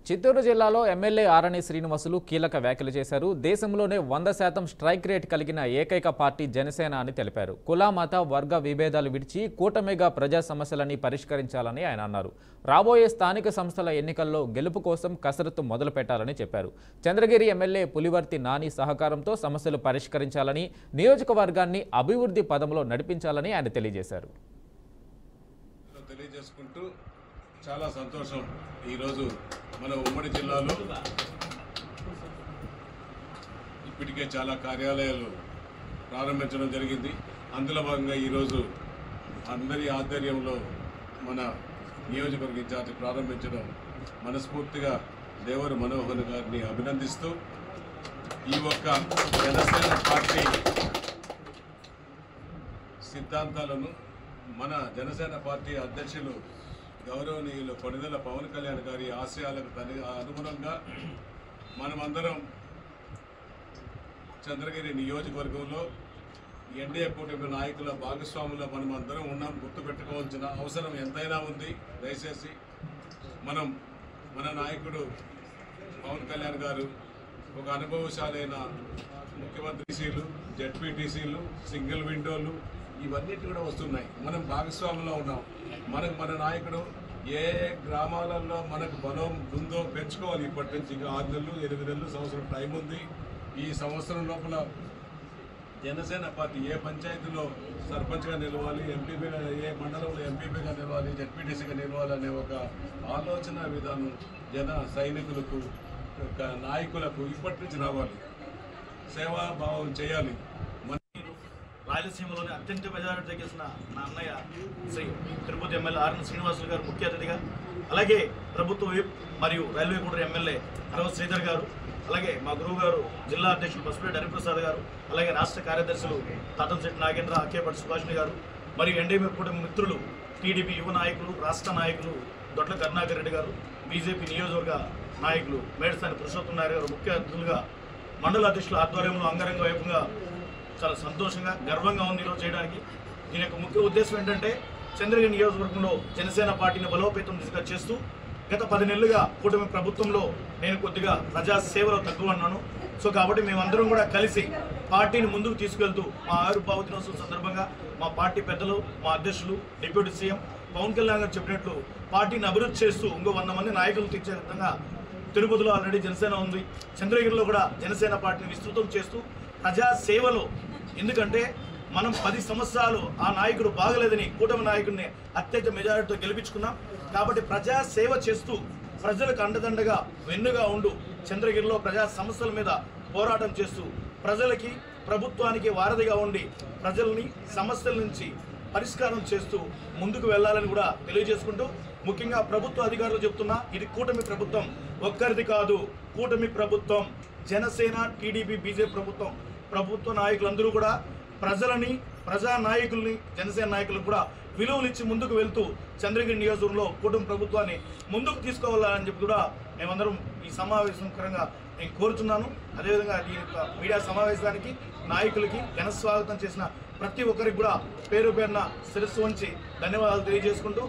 చిత్తూరు జిల్లాలో ఎమ్మెల్యే ఆరణి శ్రీనివాసులు కీలక వ్యాఖ్యలు చేశారు. దేశంలోనే 100% స్ట్రైక్ రేట్ కలిగిన ఏకైక పార్టీ జనసేన అని తెలిపారు. కుల మత వర్గ విభేదాలు విడిచి కూటమిగా ప్రజా సమస్యలని పరిష్కరించాలని ఆయన అన్నారు. రాబోయే స్థానిక సంస్థల ఎన్నికల్లో గెలుపు కోసం కసరత్తు మొదలు పెట్టాలని చెప్పారు. చంద్రగిరి ఎమ్మెల్యే పులివర్తి నాని సహకారంతో సమస్యలు పరిష్కరించాలని, నియోజకవర్గాన్ని అభివృద్ధి పదంలో నడిపించాలని ఆయన తెలియజేశారు. చాలా సంతోషం. ఈరోజు మన ఉమ్మడి జిల్లాలో ఇప్పటికే చాలా కార్యాలయాలు ప్రారంభించడం జరిగింది. అందులో భాగంగా ఈరోజు అందరి ఆధ్వర్యంలో మన నియోజకవర్గ ఇన్ఛార్జి ప్రారంభించడం మనస్ఫూర్తిగా దేవరు మనోహర్ గారిని అభినందిస్తూ ఈ ఒక్క జనసేన పార్టీ సిద్ధాంతాలను మన జనసేన పార్టీ అధ్యక్షులు గౌరవనీయులు కొణిదెల పవన్ కళ్యాణ్ గారి ఆశయాలకు అనుగుణంగా మనమందరం చంద్రగిరి నియోజకవర్గంలో ఎన్డీఏ కూటమి నాయకుల భాగస్వాములో మనమందరం ఉన్నాం. గుర్తుపెట్టుకోవాల్సిన అవసరం ఎంతైనా ఉంది. దయచేసి మన నాయకుడు పవన్ కళ్యాణ్ గారు ఒక అనుభవశాలైన ముఖ్యమంత్రిసీలు, జెడ్పీటీసీలు, సింగిల్ విండోలు ఇవన్నిటి కూడా వస్తున్నాయి. మనం భాగస్వాములో ఉన్నాం. మన నాయకుడు ఏ గ్రామాలలో మనకు బలం ఉందో పెంచుకోవాలి. ఇప్పటి నుంచి ఇంకా 6 నెలలు 8 నెలలు సంవత్సరం టైం ఉంది. ఈ సంవత్సరం లోపల జనసేన పార్టీ ఏ పంచాయతీలో సర్పంచ్గా నిలవాలి, ఎంపీపీగా ఏ మండలంలో ఎంపీపీగా నిలవాలి, జెడ్పీటీసీగా నిలవాలనే ఒక ఆలోచన విధానం జన సైనికులకు నాయకులకు ఇప్పటి నుంచి రావాలి. సేవాభావం చేయాలి. రాయలసీమలోని అత్యంత మెజారిటీ గెలిచిన నా అన్నయ్య శ్రీ తిరుపతి ఎమ్మెల్యే ఆరణి శ్రీనివాసులు గారు ముఖ్య అతిథిగా, అలాగే ప్రభుత్వ విప్ మరియు రైల్వే కోడూరు ఎమ్మెల్యే అరవ శ్రీధర్ గారు, అలాగే మా గురువు గారు జిల్లా అధ్యక్షులు బస్పేటి హరిప్రసాద్ గారు, అలాగే రాష్ట్ర కార్యదర్శులు తాతంశెట్టి నాగేంద్ర, అక్కేపటి సుభాష్ని గారు మరియు ఎన్డీఏ కూటమి మిత్రులు, టీడీపీ యువ నాయకులు, రాష్ట్ర నాయకులు దొడ్ల కరుణాకర్ రెడ్డి గారు, బీజేపీ నియోజకవర్గ నాయకులు మేడసాని పురుషోత్తం నాయుడు గారు ముఖ్య అతిథులుగా, మండల అధ్యక్షుల ఆధ్వర్యంలో అంగరంగ వైభవంగా చాలా సంతోషంగా గర్వంగా ఉంది ఈరోజు చేయడానికి. దీని యొక్క ముఖ్య ఉద్దేశం ఏంటంటే చంద్రగిరి నియోజకవర్గంలో జనసేన పార్టీని బలోపేతం దిశగా చేస్తూ గత 10 నెలలుగా కూటమి ప్రభుత్వంలో నేను కొద్దిగా ప్రజా సేవలో తక్కువ ఉన్నాను. సో కాబట్టి మేమందరం కూడా కలిసి పార్టీని ముందుకు తీసుకెళ్తూ మా ఆవిర్భావ దినోత్సవం సందర్భంగా మా పార్టీ పెద్దలు, మా అధ్యక్షులు, డిప్యూటీ సీఎం పవన్ కళ్యాణ్ గారు చెప్పినట్లు పార్టీని అభివృద్ధి చేస్తూ ఇంకో 100 మంది నాయకులు తెచ్చే విధంగా తిరుపతిలో ఆల్రెడీ జనసేన ఉంది. చంద్రగిరిలో కూడా జనసేన పార్టీని విస్తృతం చేస్తూ ప్రజా సేవలో, ఎందుకంటే మనం 10 సంవత్సరాలు ఆ నాయకుడు బాగలేదని కూటమి నాయకుడిని అత్యంత మెజారిటీతో గెలిపించుకున్నాం. కాబట్టి ప్రజా సేవ చేస్తూ ప్రజలకు అండదండగా వెన్నుగా ఉండు చంద్రగిరిలో ప్రజా సమస్యల మీద పోరాటం చేస్తూ ప్రజలకి ప్రభుత్వానికి వారధిగా ఉండి ప్రజల్ని సమస్యల నుంచి పరిష్కారం చేస్తూ ముందుకు వెళ్ళాలని కూడా తెలియజేసుకుంటూ, ముఖ్యంగా ప్రభుత్వ అధికారులు చెప్తున్నా ఇది కూటమి ప్రభుత్వం, ఒక్కరిది కాదు, కూటమి ప్రభుత్వం, జనసేన, టీడీపీ, బీజేపీ ప్రభుత్వ నాయకులందరూ కూడా ప్రజలని, ప్రజా నాయకుల్ని, జనసేన నాయకులకు కూడా విలువలిచ్చి ముందుకు వెళ్తూ చంద్రగిరి నియోజకవర్గంలో కూటమి ప్రభుత్వాన్ని ముందుకు తీసుకోవాలని చెప్పి కూడా మేమందరం ఈ సమావేశం కరంగా నేను కోరుతున్నాను. అదేవిధంగా ఈ మీడియా సమావేశానికి నాయకులకి ఘన స్వాగతం చేసిన ప్రతి ఒక్కరికి కూడా పేరు పేరున శిరస్సు వంచి ధన్యవాదాలు తెలియజేసుకుంటూ